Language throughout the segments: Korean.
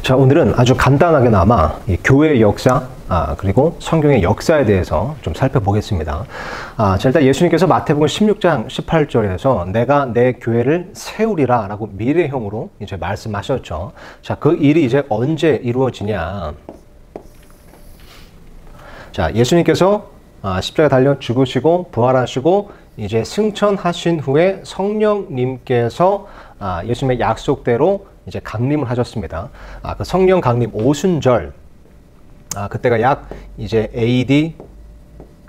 자, 오늘은 아주 간단하게나마 이 교회의 역사, 그리고 성경의 역사에 대해서 좀 살펴보겠습니다. 자, 일단 예수님께서 마태복음 16장 18절에서 내가 내 교회를 세우리라 라고 미래형으로 이제 말씀하셨죠. 자, 그 일이 이제 언제 이루어지냐. 자, 예수님께서 십자가에 달려 죽으시고 부활하시고 이제 승천하신 후에 성령님께서 예수님의 약속대로 이제 강림을 하셨습니다. 그 성령 강림 오순절, 그때가 약 이제 AD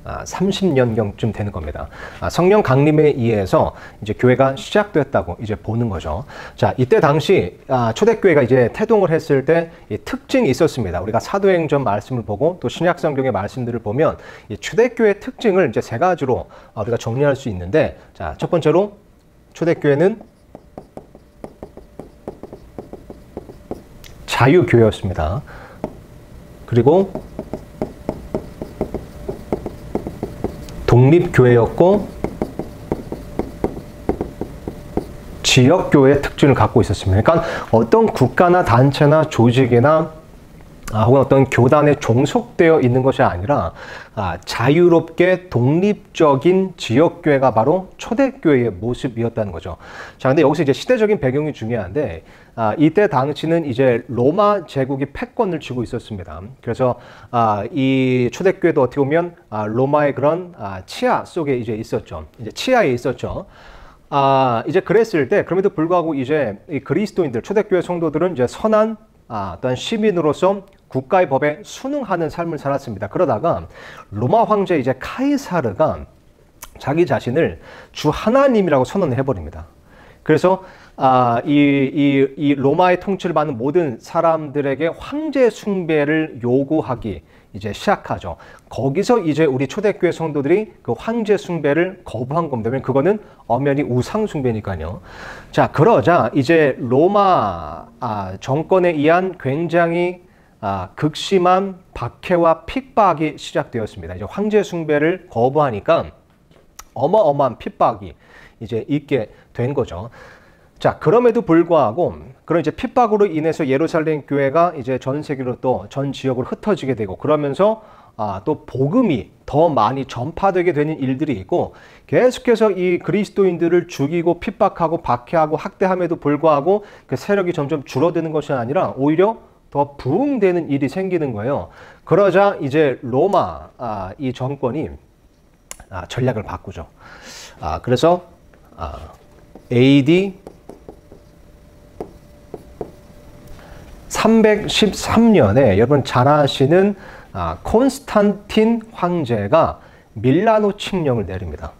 30년경쯤 되는 겁니다. 성령 강림에 의해서 이제 교회가 시작됐다고 이제 보는 거죠. 자, 이때 당시 초대교회가 이제 태동을 했을 때 이 특징이 있었습니다. 우리가 사도행전 말씀을 보고 또 신약 성경의 말씀들을 보면 이 초대교회의 특징을 이제 세 가지로 우리가 정리할 수 있는데, 자, 첫 번째로 초대교회는 자유교회였습니다. 그리고 독립교회였고 지역교회의 특징을 갖고 있었습니다. 그러니까 어떤 국가나 단체나 조직이나 혹은 어떤 교단에 종속되어 있는 것이 아니라 자유롭게 독립적인 지역교회가 바로 초대교회의 모습이었다는 거죠. 자, 근데 여기서 이제 시대적인 배경이 중요한데, 이때 당시는 이제 로마 제국이 패권을 쥐고 있었습니다. 그래서 이 초대교회도 어떻게 보면 로마의 그런 치하 속에 이제 있었죠. 이제 치하에 있었죠. 이제 그랬을 때 그럼에도 불구하고 이제 이 그리스도인들, 초대교회 성도들은 이제 선한 어떤 시민으로서 국가의 법에 순응하는 삶을 살았습니다. 그러다가 로마 황제 이제 카이사르가 자기 자신을 주 하나님이라고 선언을 해버립니다. 그래서 이 로마의 통치를 받는 모든 사람들에게 황제 숭배를 요구하기 이제 시작하죠. 거기서 이제 우리 초대교회 성도들이 그 황제 숭배를 거부한 겁니다. 왜냐면 그거는 엄연히 우상 숭배니까요. 자, 그러자 이제 로마 정권에 의한 굉장히 극심한 박해와 핍박이 시작되었습니다. 이제 황제 숭배를 거부하니까 어마어마한 핍박이 이제 있게 된 거죠. 자, 그럼에도 불구하고 그런 이제 핍박으로 인해서 예루살렘 교회가 이제 전 세계로 또 전 지역으로 흩어지게 되고, 그러면서 또 복음이 더 많이 전파되게 되는 일들이 있고, 계속해서 이 그리스도인들을 죽이고 핍박하고 박해하고 학대함에도 불구하고 그 세력이 점점 줄어드는 것이 아니라 오히려 더 부흥되는 일이 생기는 거예요. 그러자 이제 로마 이 정권이 전략을 바꾸죠. 그래서 AD 313년에 여러분 잘 아시는 콘스탄틴 황제가 밀라노 칙령을 내립니다.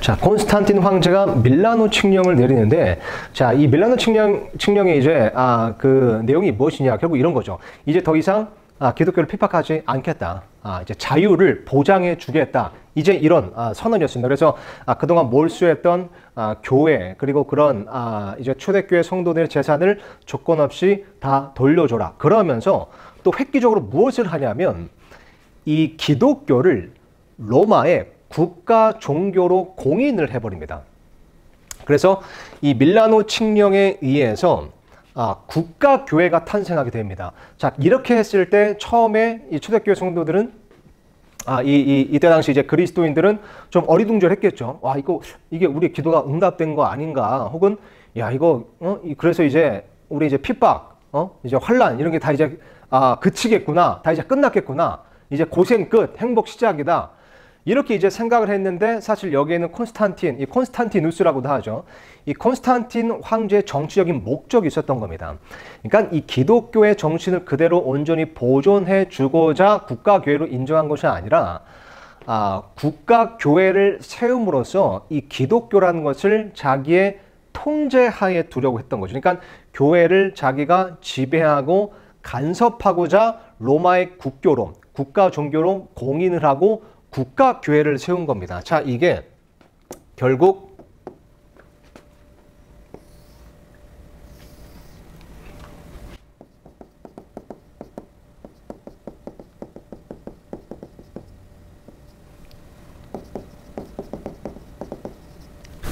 자, 콘스탄틴 황제가 밀라노 칙령을 내리는데, 자, 이 밀라노 칙령의 이제 그 내용이 무엇이냐, 결국 이런 거죠. 이제 더 이상 기독교를 핍박하지 않겠다. 이제 자유를 보장해 주겠다. 이제 이런 선언이었습니다. 그래서 그동안 몰수했던 교회, 그리고 그런 이제 초대교회 성도들의 재산을 조건 없이 다 돌려줘라. 그러면서 또 획기적으로 무엇을 하냐면 이 기독교를 로마의 국가 종교로 공인을 해버립니다. 그래서 이 밀라노 칙령에 의해서 국가교회가 탄생하게 됩니다. 자, 이렇게 했을 때 처음에 이 초대교회 성도들은 이때 당시 이제 그리스도인들은 좀 어리둥절했겠죠. 와, 이게 우리 기도가 응답된 거 아닌가? 혹은 야, 이거 그래서 이제 우리 이제 핍박, 이제 환란 이런 게 다 이제 그치겠구나, 다 이제 끝났겠구나, 이제 고생 끝, 행복 시작이다. 이렇게 이제 생각을 했는데, 사실 여기에는 이 콘스탄티누스라고도 하죠. 이 콘스탄틴 황제의 정치적인 목적이 있었던 겁니다. 그러니까 이 기독교의 정신을 그대로 온전히 보존해 주고자 국가교회로 인정한 것이 아니라 국가교회를 세움으로써 이 기독교라는 것을 자기의 통제하에 두려고 했던 거죠. 그러니까 교회를 자기가 지배하고 간섭하고자 로마의 국교로, 국가 종교로 공인을 하고 국가교회를 세운 겁니다. 자, 이게 결국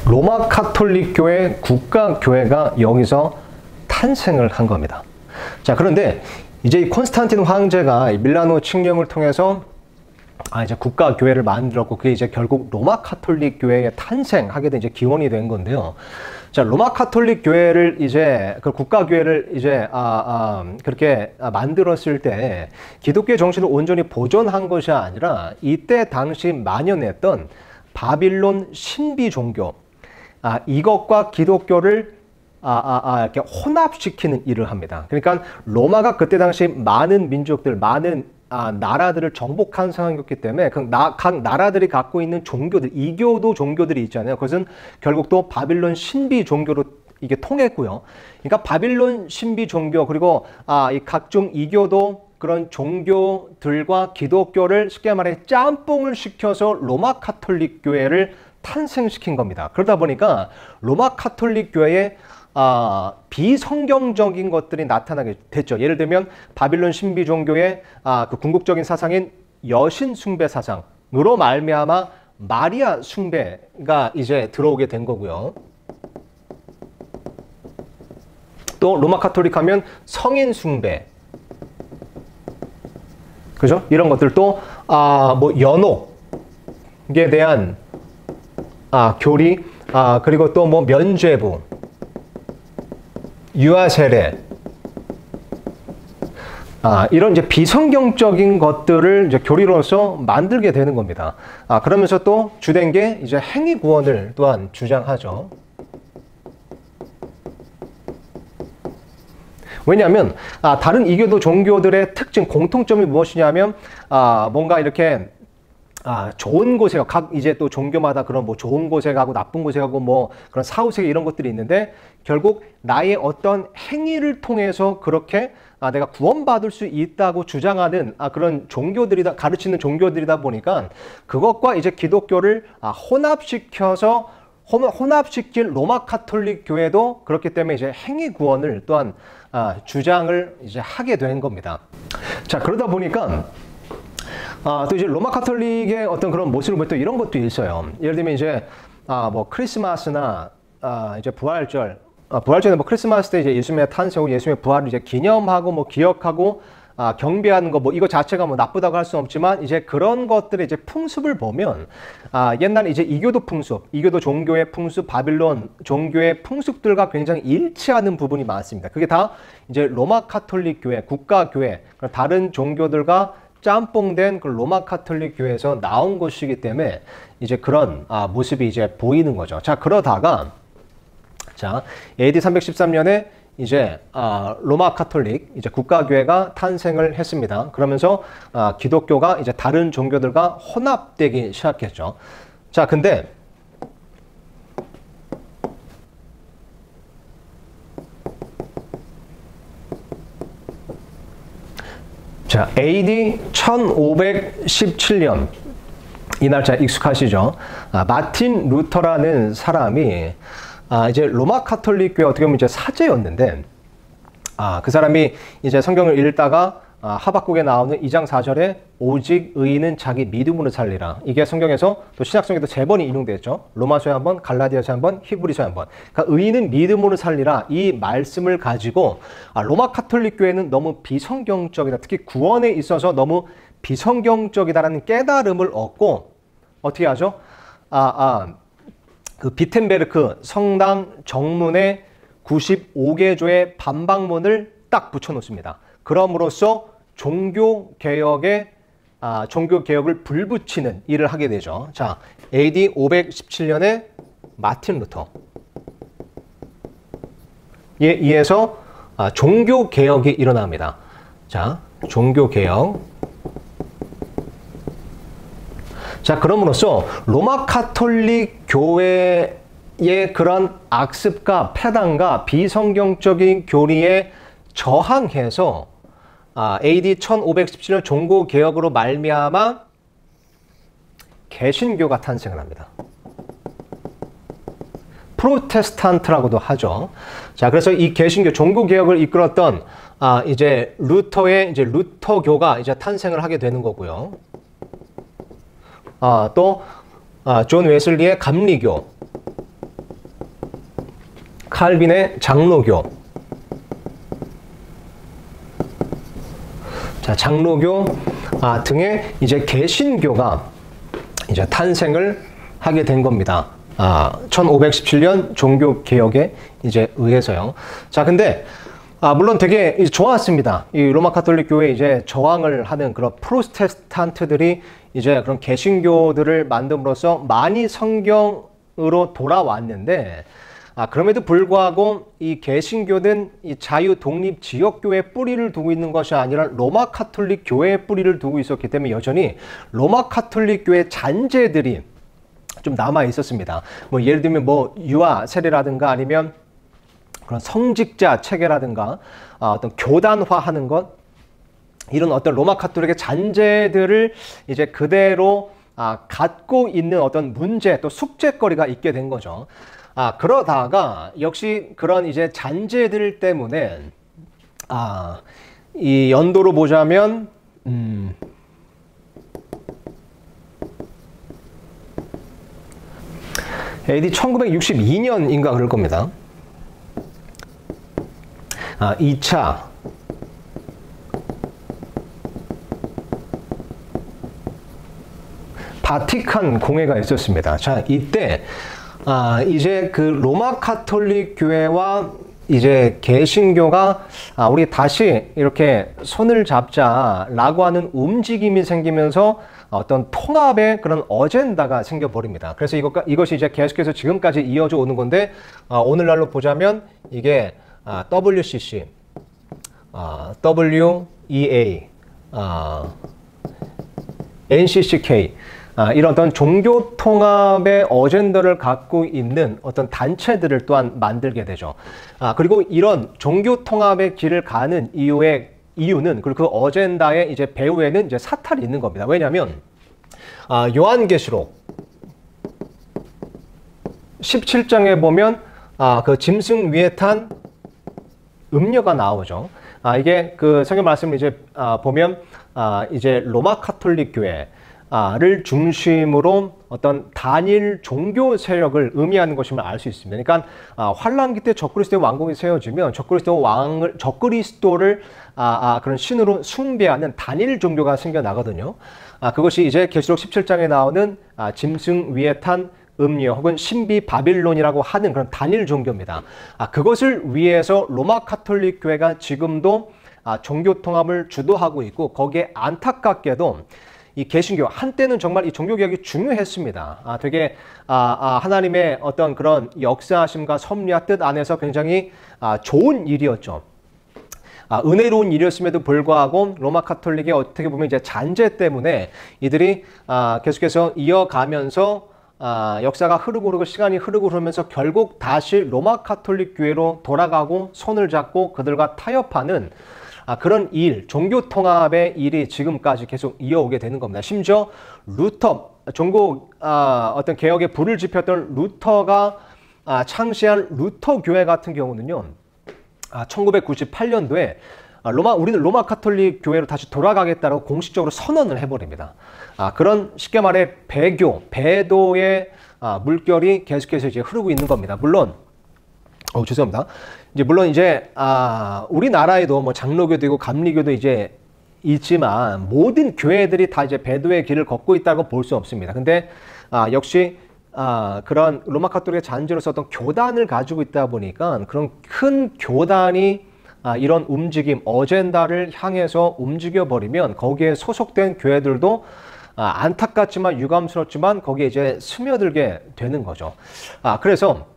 로마 카톨릭 교회 국가교회가 여기서 탄생을 한 겁니다. 자, 그런데 이제 이 콘스탄틴 황제가 밀라노 칙령을 통해서 이제 국가교회를 만들었고, 그게 이제 결국 로마 카톨릭 교회의 탄생하게 된 이제 기원이 된 건데요. 자, 로마 카톨릭 교회를 이제 그 국가교회를 이제 그렇게 만들었을 때 기독교의 정신을 온전히 보존한 것이 아니라 이때 당시 만연했던 바빌론 신비 종교, 이것과 기독교를 이렇게 혼합시키는 일을 합니다. 그러니까 로마가 그때 당시 많은 민족들, 많은 나라들을 정복한 상황이었기 때문에 각 나라들이 갖고 있는 종교들, 이교도 종교들이 있잖아요. 그것은 결국 또 바빌론 신비 종교로 이게 통했고요. 그러니까 바빌론 신비 종교, 그리고 이 각종 이교도 그런 종교들과 기독교를 쉽게 말해 짬뽕을 시켜서 로마 카톨릭 교회를 탄생시킨 겁니다. 그러다 보니까 로마 카톨릭 교회의 비성경적인 것들이 나타나게 됐죠. 예를 들면 바빌론 신비 종교의 그 궁극적인 사상인 여신 숭배 사상으로 말미암아 마리아 숭배가 이제 들어오게 된 거고요. 또 로마 카톨릭 하면 성인 숭배, 그죠? 이런 것들도 뭐 연옥에 대한 교리, 그리고 또 뭐 면죄부, 유아세례, 이런 이제 비성경적인 것들을 이제 교리로서 만들게 되는 겁니다. 그러면서 또 주된 게 이제 행위 구원을 또한 주장하죠. 왜냐하면 다른 이교도 종교들의 특징, 공통점이 무엇이냐면 뭔가 이렇게 좋은 곳에 각 이제 또 종교마다 그런 뭐 좋은 곳에 가고 나쁜 곳에 가고 뭐 그런 사후세계 이런 것들이 있는데, 결국 나의 어떤 행위를 통해서 그렇게 내가 구원받을 수 있다고 주장하는 그런 종교들이다, 가르치는 종교들이다 보니까 그것과 이제 기독교를 혼합시킨 로마 카톨릭 교회도 그렇기 때문에 이제 행위 구원을 또한 주장을 이제 하게 된 겁니다. 자, 그러다 보니까 또 이제 로마 카톨릭의 어떤 그런 모습을 보면 또 이런 것도 있어요. 예를 들면 이제 뭐 크리스마스나 이제 부활절에 뭐 크리스마스 때 이제 예수님의 탄생하고 예수님의 부활을 이제 기념하고 뭐 기억하고 경배하는 거, 뭐 이거 자체가 뭐 나쁘다고 할 수는 없지만, 이제 그런 것들의 이제 풍습을 보면 옛날에 이제 이교도 풍습, 이교도 종교의 풍습, 바빌론 종교의 풍습들과 굉장히 일치하는 부분이 많습니다. 그게 다 이제 로마 카톨릭 교회, 국가교회, 다른 종교들과 짬뽕된 그 로마 카톨릭 교회에서 나온 것이기 때문에 이제 그런 모습이 이제 보이는 거죠. 자, 그러다가 AD 313년에 이제 로마 카톨릭 이제 국가교회가 탄생을 했습니다. 그러면서 기독교가 이제 다른 종교들과 혼합되기 시작했죠. 자, 근데 AD 1517년, 이 날짜 익숙하시죠? 마틴 루터라는 사람이 이제 로마 카톨릭 교회 어떻게 보면 이제 사제였는데, 그 사람이 이제 성경을 읽다가 하박국에 나오는 2장 4절에 오직 의인은 자기 믿음으로 살리라. 이게 성경에서 또 신약성경에도 세 번이 인용되었죠. 로마서에 한 번, 갈라디아서에 한 번, 히브리서에 한 번. 그러니까 의인은 믿음으로 살리라. 이 말씀을 가지고 로마 카톨릭 교회는 너무 비성경적이다. 특히 구원에 있어서 너무 비성경적이다라는 깨달음을 얻고 어떻게 하죠? 그 비텐베르크 성당 정문에 95개조의 반박문을 딱 붙여놓습니다. 그럼으로써 종교개혁을 불붙이는 일을 하게 되죠. 자, AD 517년에 마틴 루터에 의해서 종교개혁이 일어납니다. 자, 종교개혁. 자, 그럼으로써 로마 카톨릭 교회의 그런 악습과 패당과 비성경적인 교리에 저항해서 AD 1517년 종교개혁으로 말미암아 개신교가 탄생을 합니다. 프로테스탄트라고도 하죠. 자, 그래서 이 개신교 종교개혁을 이끌었던 이제 루터의 이제 루터교가 이제 탄생을 하게 되는 거고요. 또 존 웨슬리의 감리교, 칼빈의 장로교. 자, 장로교 등의 이제 개신교가 이제 탄생을 하게 된 겁니다. 1517년 종교 개혁에 이제 의해서요. 자, 근데 물론 되게 좋았습니다. 이 로마 가톨릭 교회에 이제 저항을 하는 그런 프로테스탄트들이 이제 그런 개신교들을 만듦으로써 많이 성경으로 돌아왔는데, 그럼에도 불구하고 이 개신교는 이 자유 독립 지역 교회에 뿌리를 두고 있는 것이 아니라 로마 가톨릭 교회에 뿌리를 두고 있었기 때문에 여전히 로마 가톨릭 교회 잔재들이 좀 남아 있었습니다. 뭐 예를 들면 뭐 유아 세례라든가 아니면 그런 성직자 체계라든가 어떤 교단화하는 것, 이런 어떤 로마 가톨릭의 잔재들을 이제 그대로 갖고 있는 어떤 문제 또 숙제거리가 있게 된 거죠. 그러다가 역시 그런 이제 잔재들 때문에 이 연도로 보자면 AD 1962년인가 그럴 겁니다. 2차 바티칸 공회가 있었습니다. 자, 이때 이제 그 로마 가톨릭 교회와 이제 개신교가 우리 다시 이렇게 손을 잡자라고 하는 움직임이 생기면서 어떤 통합의 그런 어젠다가 생겨버립니다. 그래서 이것이 이제 계속해서 지금까지 이어져 오는 건데, 오늘날로 보자면 이게 WCC, WEA, NCCK, 이런 어떤 종교 통합의 어젠더를 갖고 있는 어떤 단체들을 또한 만들게 되죠. 그리고 이런 종교 통합의 길을 가는 이유는 그리고 그 어젠다의 이제 배후에는 이제 사탈이 있는 겁니다. 왜냐하면 요한계시록 17장에 보면 그 짐승 위에 탄 음녀가 나오죠. 이게 그 성경 말씀을 이제 보면 이제 로마 가톨릭 교회를 중심으로 어떤 단일 종교 세력을 의미하는 것임을 알 수 있습니다. 그러니까 환란기 때 적그리스도의 왕국이 세워지면 적그리스도를 그런 신으로 숭배하는 단일 종교가 생겨나거든요. 그것이 이제 계시록 17장에 나오는 짐승 위에 탄 음녀 혹은 신비 바빌론이라고 하는 그런 단일 종교입니다. 그것을 위해서 로마 가톨릭 교회가 지금도 종교 통합을 주도하고 있고, 거기에 안타깝게도 이 개신교, 한때는 정말 이 종교개혁이 중요했습니다. 되게 하나님의 어떤 그런 역사하심과 섭리와 뜻 안에서 굉장히 좋은 일이었죠. 은혜로운 일이었음에도 불구하고 로마 가톨릭의 어떻게 보면 이제 잔재 때문에 이들이 계속해서 이어가면서 역사가 흐르고 시간이 흐르고 그러면서 결국 다시 로마 가톨릭 교회로 돌아가고 손을 잡고 그들과 타협하는 그런 일, 종교 통합의 일이 지금까지 계속 이어오게 되는 겁니다. 심지어 루터, 어떤 개혁에 불을 지폈던 루터가 창시한 루터 교회 같은 경우는요, 1998년도에 우리는 로마 가톨릭 교회로 다시 돌아가겠다고 공식적으로 선언을 해버립니다. 그런 쉽게 말해 배도의 물결이 계속해서 이제 흐르고 있는 겁니다. 물론, 죄송합니다. 물론 이제 우리나라에도 뭐 장로교도 있고 감리교도 이제 있지만 모든 교회들이 다 이제 배도의 길을 걷고 있다고 볼 수 없습니다. 근데 역시 그런 로마 가톨릭의 잔재로서 어떤 교단을 가지고 있다 보니까 그런 큰 교단이 이런 움직임, 어젠다를 향해서 움직여버리면 거기에 소속된 교회들도 안타깝지만 유감스럽지만 거기에 이제 스며들게 되는 거죠. 그래서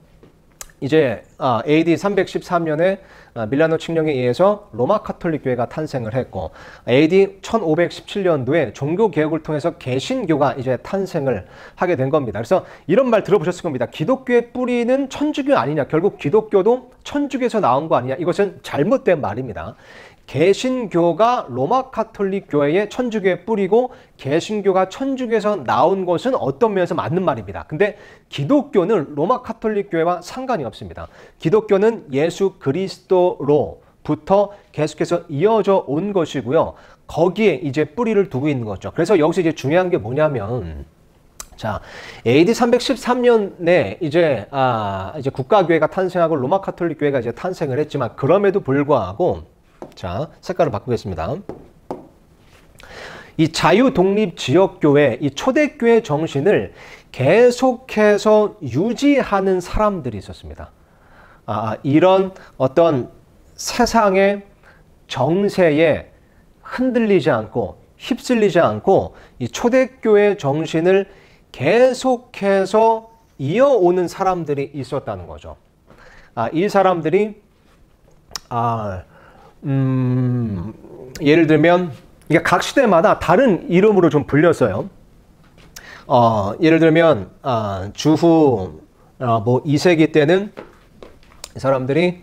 이제 AD 313년에 밀라노 칙령에 의해서 로마 가톨릭 교회가 탄생을 했고, AD 1517년도에 종교 개혁을 통해서 개신교가 이제 탄생을 하게 된 겁니다. 그래서 이런 말 들어보셨을 겁니다. 기독교의 뿌리는 천주교 아니냐? 결국 기독교도 천주교에서 나온 거 아니냐? 이것은 잘못된 말입니다. 개신교가 로마 가톨릭 교회의 천주교의 뿌리고 개신교가 천주교에서 나온 것은 어떤 면에서 맞는 말입니다. 근데 기독교는 로마 가톨릭 교회와 상관이 없습니다. 기독교는 예수 그리스도로부터 계속해서 이어져 온 것이고요. 거기에 이제 뿌리를 두고 있는 거죠. 그래서 여기서 이제 중요한 게 뭐냐면, 자, AD 313년에 이제 국가교회가 탄생하고 로마 카톨릭 교회가 이제 탄생을 했지만 그럼에도 불구하고 자, 색깔을 바꾸겠습니다. 이 자유 독립 지역 교회, 이 초대교회 정신을 계속해서 유지하는 사람들이 있었습니다. 이런 어떤 세상의 정세에 흔들리지 않고 휩쓸리지 않고 이 초대교회 정신을 계속해서 이어오는 사람들이 있었다는 거죠. 이 사람들이 예를 들면 이게 각 시대마다 다른 이름으로 좀 불렸어요. 예를 들면 주후 뭐 2세기 때는 이 사람들이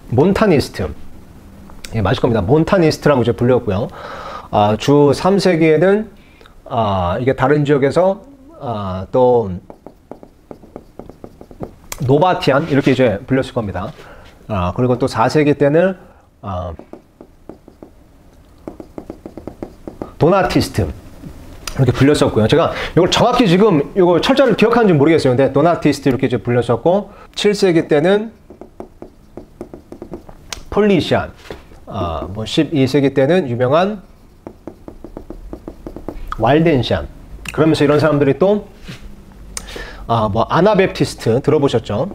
몬타니스트, 예, 맞을 겁니다. 몬타니스트라고 이제 불렸고요. 주 3세기에는 이게 다른 지역에서 또 노바티안 이렇게 이제 불렸을 겁니다. 그리고 또 4세기 때는 도나티스트 이렇게 불렸었고요. 제가 이걸 정확히 지금 이거 철자를 기억하는지 모르겠어요. 근데 도나티스트 이렇게 이제 불렸었고 7세기 때는 폴리시안, 뭐 12세기 때는 유명한 왈덴시안. 그러면서 이런 사람들이 또 뭐 아나베프티스트 들어보셨죠?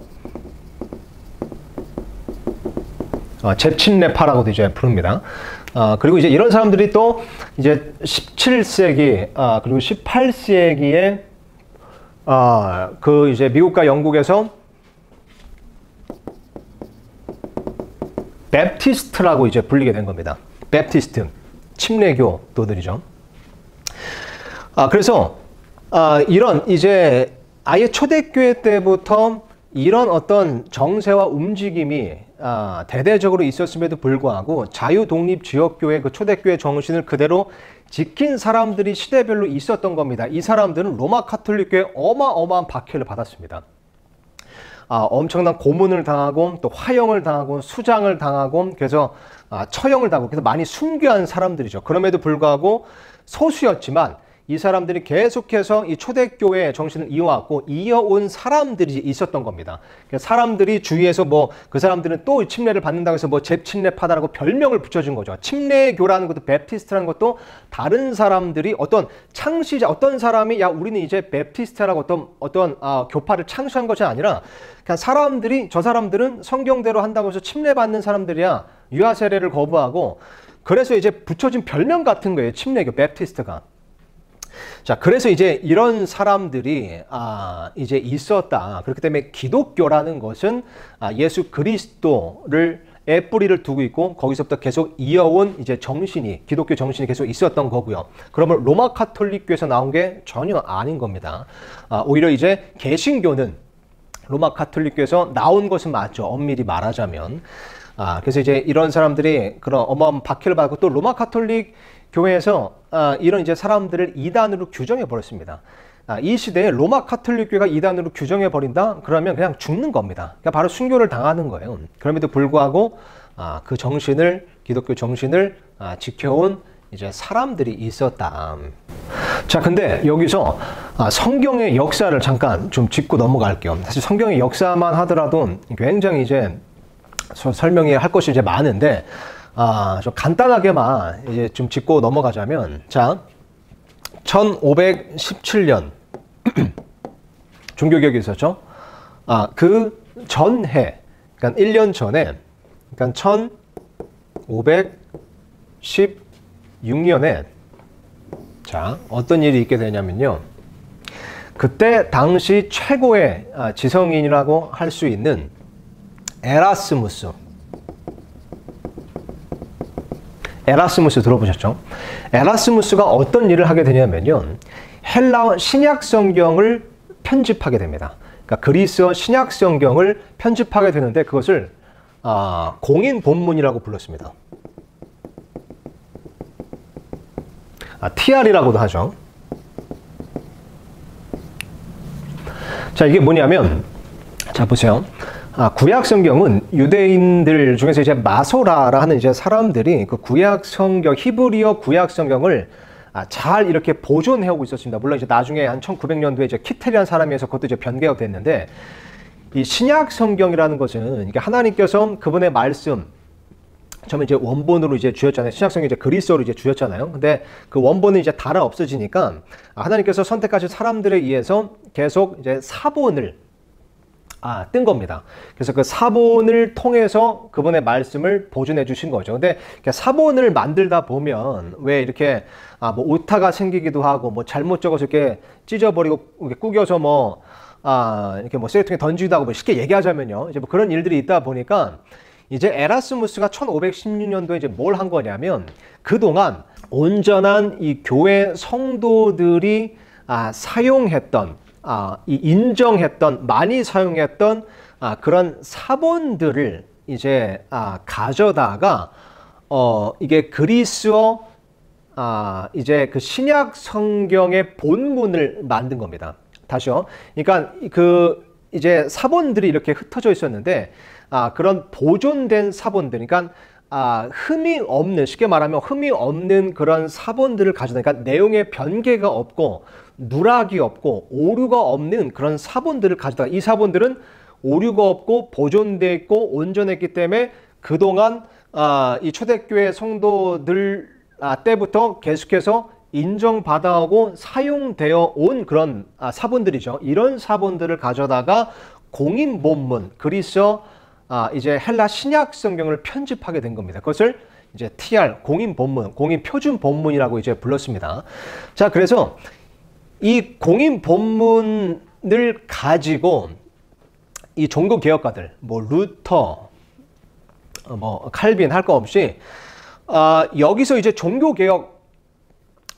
제친레파라고도 이제 부릅니다. 그리고 이제 이런 사람들이 또 이제 17세기 그리고 18세기에 그 이제 미국과 영국에서 베프티스트라고 이제 불리게 된 겁니다. 베프티스트, 침례교도들이죠. 그래서 이런 이제 아예 초대교회 때부터 이런 어떤 정세와 움직임이 대대적으로 있었음에도 불구하고 자유독립지역교회 그 초대교회 정신을 그대로 지킨 사람들이 시대별로 있었던 겁니다. 이 사람들은 로마 카톨릭교회 어마어마한 박해를 받았습니다. 엄청난 고문을 당하고 또 화형을 당하고 수장을 당하고 그래서 처형을 당하고 그래서 많이 순교한 사람들이죠. 그럼에도 불구하고 소수였지만 이 사람들이 계속해서 이 초대교회 정신을 이어왔고 이어온 사람들이 있었던 겁니다. 사람들이 주위에서 뭐 그 사람들은 또 침례를 받는다고 해서 뭐 제침례파다라고 별명을 붙여준 거죠. 침례교라는 것도 베프티스트라는 것도 다른 사람들이 어떤 창시자 어떤 사람이 야 우리는 이제 베프티스트라고 어떤 교파를 창시한 것이 아니라 그냥 사람들이 저 사람들은 성경대로 한다고 해서 침례받는 사람들이야 유아 세례를 거부하고 그래서 이제 붙여진 별명 같은 거예요. 침례교 베프티스트가. 자, 그래서 이제 이런 사람들이 이제 있었다. 그렇기 때문에 기독교라는 것은 예수 그리스도를 의 뿌리를 두고 있고 거기서부터 계속 이어온 이제 정신이 기독교 정신이 계속 있었던 거고요. 그러면 로마 카톨릭교에서 나온 게 전혀 아닌 겁니다. 오히려 이제 개신교는 로마 카톨릭교에서 나온 것은 맞죠. 엄밀히 말하자면. 그래서 이제 이런 사람들이 그런 어마어마한 박해를 받고 또 로마 카톨릭 교회에서 이런 이제 사람들을 이단으로 규정해 버렸습니다. 이 시대에 로마 카톨릭 교회가 이단으로 규정해 버린다? 그러면 그냥 죽는 겁니다. 그러니까 바로 순교를 당하는 거예요. 그럼에도 불구하고 그 정신을 기독교 정신을 지켜온 이제 사람들이 있었다. 자, 근데 여기서 성경의 역사를 잠깐 좀 짚고 넘어갈게요. 사실 성경의 역사만 하더라도 굉장히 이제 설명이 할 것이 이제 많은데 좀 간단하게만 이제 좀 짚고 넘어가자면, 자, 1517년 종교개혁이 있었죠. 그 전해, 그러니까 1년 전에, 그러니까 1516년에 자, 어떤 일이 있게 되냐면요. 그때 당시 최고의 지성인이라고 할 수 있는 에라스무스 들어보셨죠? 에라스무스가 어떤 일을 하게 되냐면요. 헬라어 신약 성경을 편집하게 됩니다. 그러니까 그리스어 신약 성경을 편집하게 되는데 그것을 공인 본문이라고 불렀습니다. TR이라고도 하죠. 자, 이게 뭐냐면, 자, 보세요. 구약 성경은 유대인들 중에서 이제 마소라라 하는 이제 사람들이 그 구약 성경, 히브리어 구약 성경을 잘 이렇게 보존해 오고 있었습니다. 물론 이제 나중에 한 1900년도에 이제 키텔이라는 사람이 해서 그것도 이제 변개가 됐는데, 이 신약 성경이라는 것은 이게 하나님께서 그분의 말씀, 처음에 이제 원본으로 이제 주셨잖아요. 신약 성경 이제 그리스어로 이제 주셨잖아요. 근데 그 원본은 이제 달아 없어지니까 하나님께서 선택하신 사람들에 의해서 계속 이제 사본을 뜬 겁니다. 그래서 그 사본을 통해서 그분의 말씀을 보존해 주신 거죠. 근데 사본을 만들다 보면 왜 이렇게 뭐 오타가 생기기도 하고 뭐 잘못 적어서 이렇게 찢어버리고 이렇게 구겨서 뭐 이렇게 뭐 쓰레기통에 던지기도 하고 뭐 쉽게 얘기하자면요. 이제 뭐 그런 일들이 있다 보니까 이제 에라스무스가 1516년도에 이제 뭘 한 거냐면 그동안 온전한 이 교회 성도들이 사용했던 인정했던, 많이 사용했던 그런 사본들을 이제 가져다가 이게 그리스어 이제 그 신약 성경의 본문을 만든 겁니다. 다시요. 그러니까 그 이제 사본들이 이렇게 흩어져 있었는데 그런 보존된 사본들, 그러니까 흠이 없는, 쉽게 말하면 흠이 없는 그런 사본들을 가져다니까 내용의 변개가 없고 누락이 없고 오류가 없는 그런 사본들을 가져다가 이 사본들은 오류가 없고 보존되어 있고 온전했기 때문에 그동안 이 초대교회 성도들 때부터 계속해서 인정받아오고 사용되어 온 그런 사본들이죠. 이런 사본들을 가져다가 공인 본문, 그리스어 이제 헬라 신약 성경을 편집하게 된 겁니다. 그것을 이제 TR, 공인 본문, 공인 표준 본문이라고 이제 불렀습니다. 자, 그래서 이 공인 본문을 가지고 이 종교 개혁가들, 뭐 루터, 뭐 칼빈 할 거 없이 여기서 이제 종교 개혁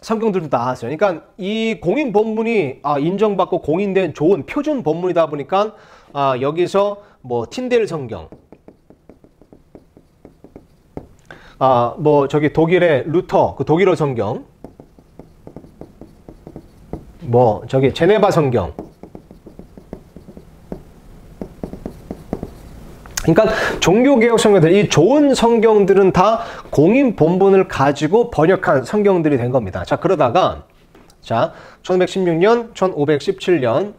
성경들도 나왔어요. 그러니까 이 공인 본문이 인정받고 공인된 좋은 표준 본문이다 보니까 여기서 뭐 틴델 성경, 뭐 저기 독일의 루터 그 독일어 성경, 뭐 저기 제네바 성경, 그러니까 종교개혁 성경들, 이 좋은 성경들은 다 공인 본문을 가지고 번역한 성경들이 된 겁니다. 자, 그러다가 자 1516년, 1517년,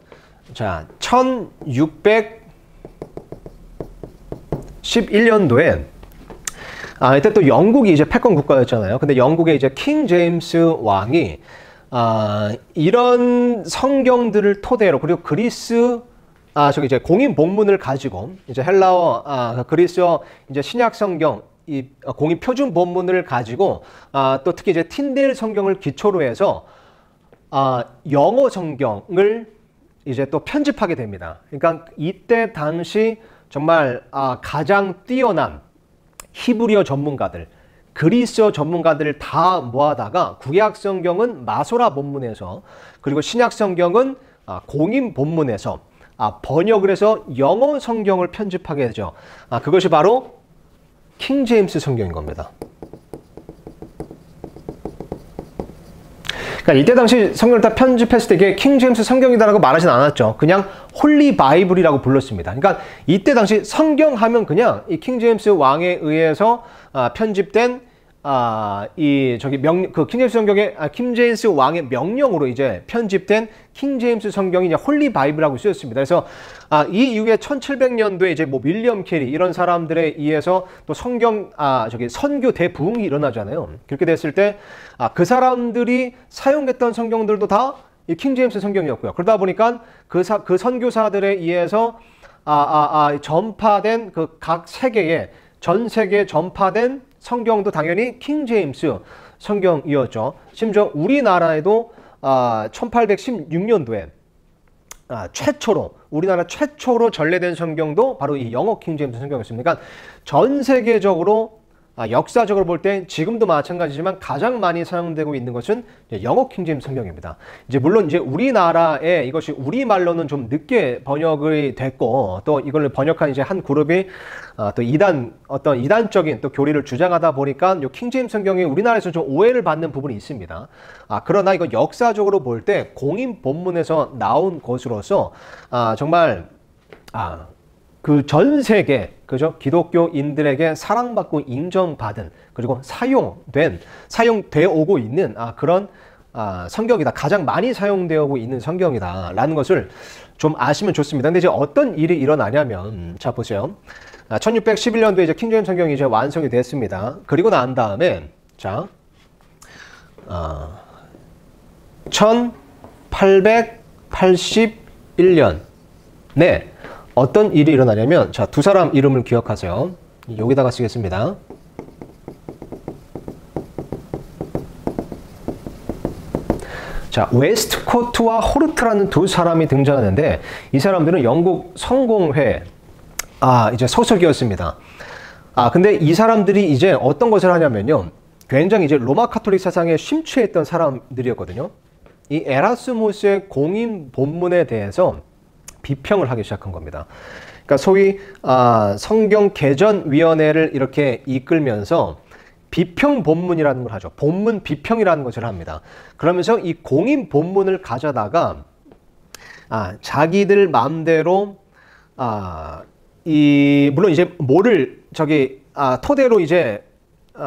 자 1611년도에 이때 또 영국이 이제 패권 국가였잖아요. 근데 영국의 이제 킹 제임스 왕이 이런 성경들을 토대로, 그리고 그리스 저기 이제 공인 본문을 가지고 이제 헬라어 그리스어 이제 신약 성경 이 공인 표준 본문을 가지고 또 특히 이제 틴델 성경을 기초로 해서 영어 성경을 이제 또 편집하게 됩니다. 그러니까 이때 당시 정말 가장 뛰어난 히브리어 전문가들, 그리스어 전문가들을 다 모아다가 구약 성경은 마소라 본문에서, 그리고 신약 성경은 공인 본문에서 번역을 해서 영어 성경을 편집하게 되죠. 그것이 바로 킹 제임스 성경인 겁니다. 그러니까 이때 당시 성경을 다 편집했을 때 이게 킹 제임스 성경이다라고 말하진 않았죠. 그냥 홀리 바이블이라고 불렀습니다. 그러니까 이때 당시 성경 하면 그냥 이 킹 제임스 왕에 의해서 편집된 이 저기 그 킹 제임스 성경의 킹 제임스 왕의 명령으로 이제 편집된 킹 제임스 성경이 이제 홀리 바이블이라고 쓰였습니다. 그래서 이 이후에 1700년도에 이제 뭐 윌리엄 캐리 이런 사람들에 의해서 또 성경 저기 선교 대부흥이 일어나잖아요. 그렇게 됐을 때 그 사람들이 사용했던 성경들도 다 이 킹 제임스 성경이었고요. 그러다 보니까 그 선교사들에 의해서 전파된 그 각 세계에 전 세계에 전파된 성경도 당연히 킹 제임스 성경이었죠. 심지어 우리나라에도 1816년도에 우리나라 최초로 전래된 성경도 바로 이 영어 킹 제임스 성경이었습니다. 그러니까 전 세계적으로 역사적으로 볼 때 지금도 마찬가지지만 가장 많이 사용되고 있는 것은 영어 킹 제임스 성경입니다. 이제 물론 이제 우리나라에 이것이 우리말로는 좀 늦게 번역이 됐고, 또 이걸 번역한 이제 한 그룹이 또 어떤 이단적인 또 교리를 주장하다 보니까 이 킹 제임스 성경이 우리나라에서 좀 오해를 받는 부분이 있습니다. 그러나 이거 역사적으로 볼 때 공인 본문에서 나온 것으로서 정말 그 전 세계, 그죠? 기독교인들에게 사랑받고 인정받은, 그리고 사용되어 오고 있는, 그런, 성경이다. 가장 많이 사용되어 오고 있는 성경이다. 라는 것을 좀 아시면 좋습니다. 근데 이제 어떤 일이 일어나냐면, 자, 보세요. 1611년도에 이제 킹제임스 성경이 이제 완성이 됐습니다. 그리고 난 다음에, 자, 1881년, 네. 어떤 일이 일어나냐면, 자, 두 사람 이름을 기억하세요. 여기다가 쓰겠습니다. 자, 웨스트코트와 호르트라는 두 사람이 등장하는데, 이 사람들은 영국 성공회, 이제 서석이었습니다. 근데 이 사람들이 이제 어떤 것을 하냐면요. 굉장히 이제 로마 카톨릭 사상에 심취했던 사람들이었거든요. 이 에라스무스의 공인 본문에 대해서 비평을 하기 시작한 겁니다. 그러니까 소위 성경 개전위원회를 이렇게 이끌면서 비평 본문이라는 걸 하죠. 본문 비평이라는 것을 합니다. 그러면서 이 공인 본문을 가져다가 자기들 마음대로 물론 이제 뭐를 토대로 이제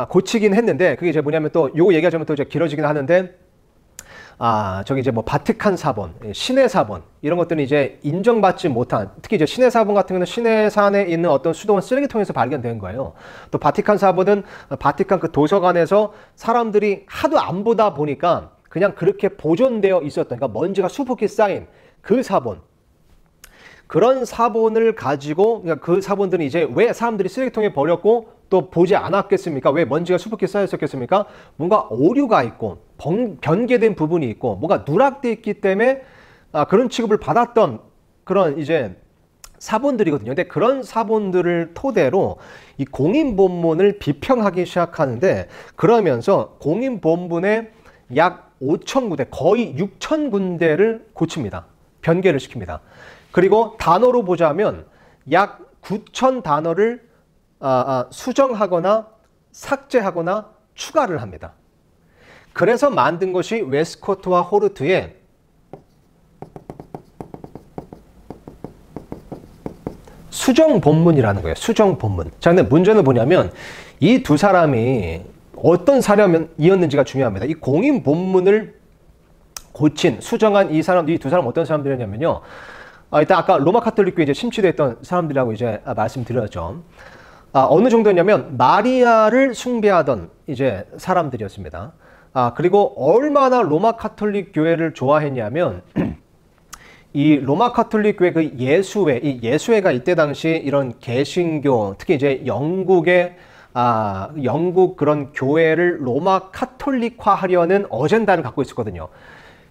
고치긴 했는데, 그게 이제 뭐냐면 또 요거 얘기하자면 또 이제 길어지긴 하는데, 이제 뭐 바티칸 사본, 시내 사본 이런 것들은 이제 인정받지 못한, 특히 이제 시내 사본 같은 경우는 시내산에 있는 어떤 수도원 쓰레기통에서 발견된 거예요. 또 바티칸 사본은 바티칸 그 도서관에서 사람들이 하도 안 보다 보니까 그냥 그렇게 보존되어 있었던, 그러니까 먼지가 수북히 쌓인 그 사본. 그런 사본을 가지고, 그러니까 그 사본들은 이제 왜 사람들이 쓰레기통에 버렸고 또 보지 않았겠습니까? 왜 먼지가 수북히 쌓였었겠습니까? 뭔가 오류가 있고 변개된 부분이 있고 뭔가 누락돼 있기 때문에 그런 취급을 받았던 그런 이제 사본들이거든요. 근데 그런 사본들을 토대로 이 공인본문을 비평하기 시작하는데, 그러면서 공인본문의 약 5,000군데, 거의 6,000군데를 고칩니다. 변개를 시킵니다. 그리고 단어로 보자면 약 9,000단어를 수정하거나 삭제하거나 추가를 합니다. 그래서 만든 것이 웨스코트와 호르트의 수정 본문이라는 거예요. 수정 본문. 자, 근데 문제는 뭐냐면 이 두 사람이 어떤 사람이었는지가 중요합니다. 이 공인 본문을 고친, 수정한 이 두 사람 어떤 사람들이었냐면요. 일단 아까 로마 카톨릭교에 이제 심취됐던 사람들이라고 이제 말씀드렸죠. 어느 정도였냐면 마리아를 숭배하던 이제 사람들이었습니다. 그리고 얼마나 로마 카톨릭 교회를 좋아했냐면 이 로마 카톨릭 교회 그 이 예수회가 이때 당시 이런 개신교, 특히 이제 영국의 영국 그런 교회를 로마 카톨릭화 하려는 어젠다를 갖고 있었거든요.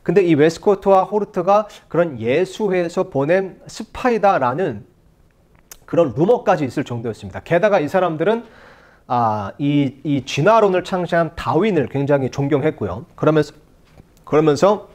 근데 이 웨스코트와 호르트가 그런 예수회에서 보낸 스파이다라는 그런 루머까지 있을 정도였습니다. 게다가 이 사람들은 이 진화론을 창시한 다윈을 굉장히 존경했고요. 그러면서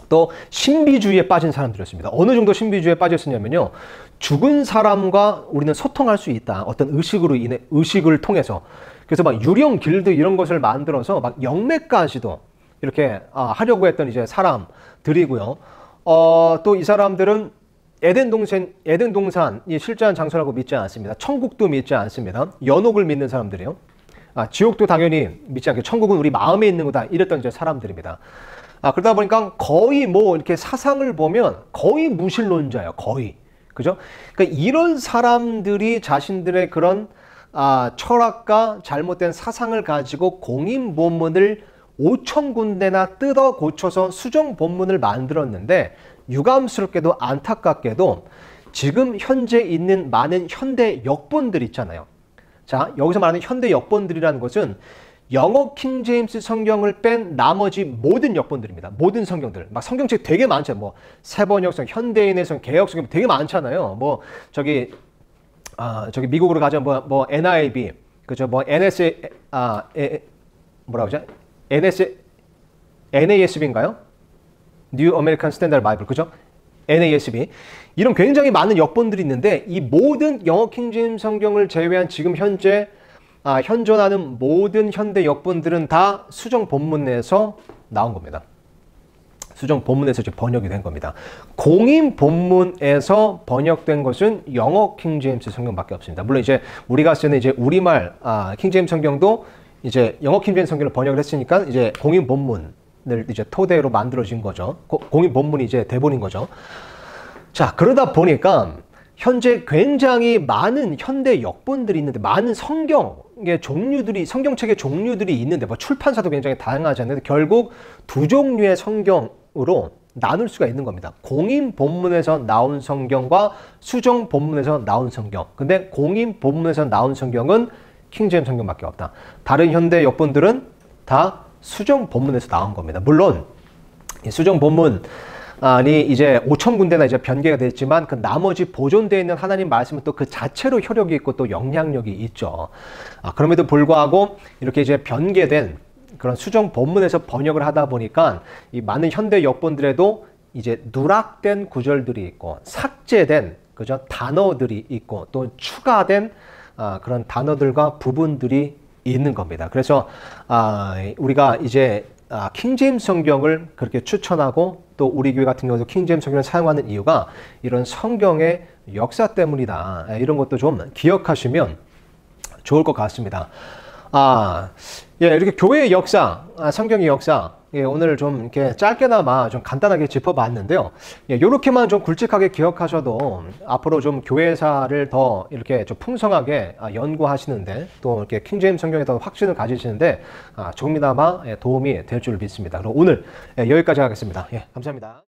또 신비주의에 빠진 사람들이었습니다. 어느 정도 신비주의에 빠졌었냐면요. 죽은 사람과 우리는 소통할 수 있다. 어떤 의식을 통해서. 그래서 막 유령 길드 이런 것을 만들어서 막 영매까지도 이렇게 하려고 했던 이제 사람들이고요. 또 이 사람들은 에덴 동산이 실존한 장소라고 믿지 않습니다. 천국도 믿지 않습니다. 연옥을 믿는 사람들이에요. 지옥도 당연히 믿지 않고 천국은 우리 마음에 있는 거다. 이랬던 이제 사람들입니다. 그러다 보니까 거의 뭐 이렇게 사상을 보면 거의 무신론자예요. 거의. 그죠? 그러니까 이런 사람들이 자신들의 그런 철학과 잘못된 사상을 가지고 공인 본문을 5,000군데나 뜯어 고쳐서 수정 본문을 만들었는데, 유감스럽게도 안타깝게도 지금 현재 있는 많은 현대 역본들 있잖아요. 자, 여기서 말하는 현대 역본들이라는 것은 영어 킹제임스 성경을 뺀 나머지 모든 역본들입니다. 모든 성경들. 막 성경책 되게 많잖아요. 뭐 세번역성, 현대인의 성경, 개역성경 되게 많잖아요. 뭐 저기 미국으로 가자 뭐 NIV, 그죠? 뭐 뭐라고 하죠? NASB인가요? New American Standard Bible, 그죠? NASB. 이런 굉장히 많은 역본들이 있는데, 이 모든 영어 킹제임스 성경을 제외한 지금 현재 현존하는 모든 현대 역본들은 다 수정 본문에서 나온 겁니다. 수정 본문에서 이제 번역이 된 겁니다. 공인 본문에서 번역된 것은 영어 킹제임스 성경밖에 없습니다. 물론 이제 우리가 쓰는 이제 우리말 킹제임스 성경도 이제 영어 킹제임스 성경을 번역을 했으니까 이제 공인 본문을 이제 토대로 만들어진 거죠. 공인 본문이 이제 대본인 거죠. 자, 그러다 보니까 현재 굉장히 많은 현대 역본들이 있는데, 많은 성경의 종류들이, 성경책의 종류들이 있는데, 뭐 출판사도 굉장히 다양하잖아요. 결국 두 종류의 성경으로 나눌 수가 있는 겁니다. 공인 본문에서 나온 성경과 수정 본문에서 나온 성경. 근데 공인 본문에서 나온 성경은 킹제임스 성경밖에 없다. 다른 현대 역본들은 다 수정 본문에서 나온 겁니다. 물론 이 수정 본문 이 이제 5,000군데나 이제 변개가 됐지만 그 나머지 보존되어 있는 하나님 말씀은 또 그 자체로 효력이 있고 또 영향력이 있죠. 그럼에도 불구하고 이렇게 이제 변개된 그런 수정 본문에서 번역을 하다 보니까 이 많은 현대 역본들에도 이제 누락된 구절들이 있고 삭제된 그죠 단어들이 있고 또 추가된 그런 단어들과 부분들이 있는 겁니다. 그래서 우리가 이제 킹제임스 성경을 그렇게 추천하고 또 우리 교회 같은 경우도 킹제임스 성경을 사용하는 이유가 이런 성경의 역사 때문이다. 이런 것도 좀 기억하시면 좋을 것 같습니다. 예, 이렇게 교회의 역사, 성경의 역사, 예, 오늘 좀 이렇게 짧게나마 좀 간단하게 짚어봤는데요. 예, 요렇게만 좀 굵직하게 기억하셔도 앞으로 좀 교회사를 더 이렇게 좀 풍성하게 연구하시는데 또 이렇게 킹제임스 성경에 더 확신을 가지시는데 조금이나마 도움이 될 줄 믿습니다. 그럼 오늘 여기까지 하겠습니다. 예, 감사합니다.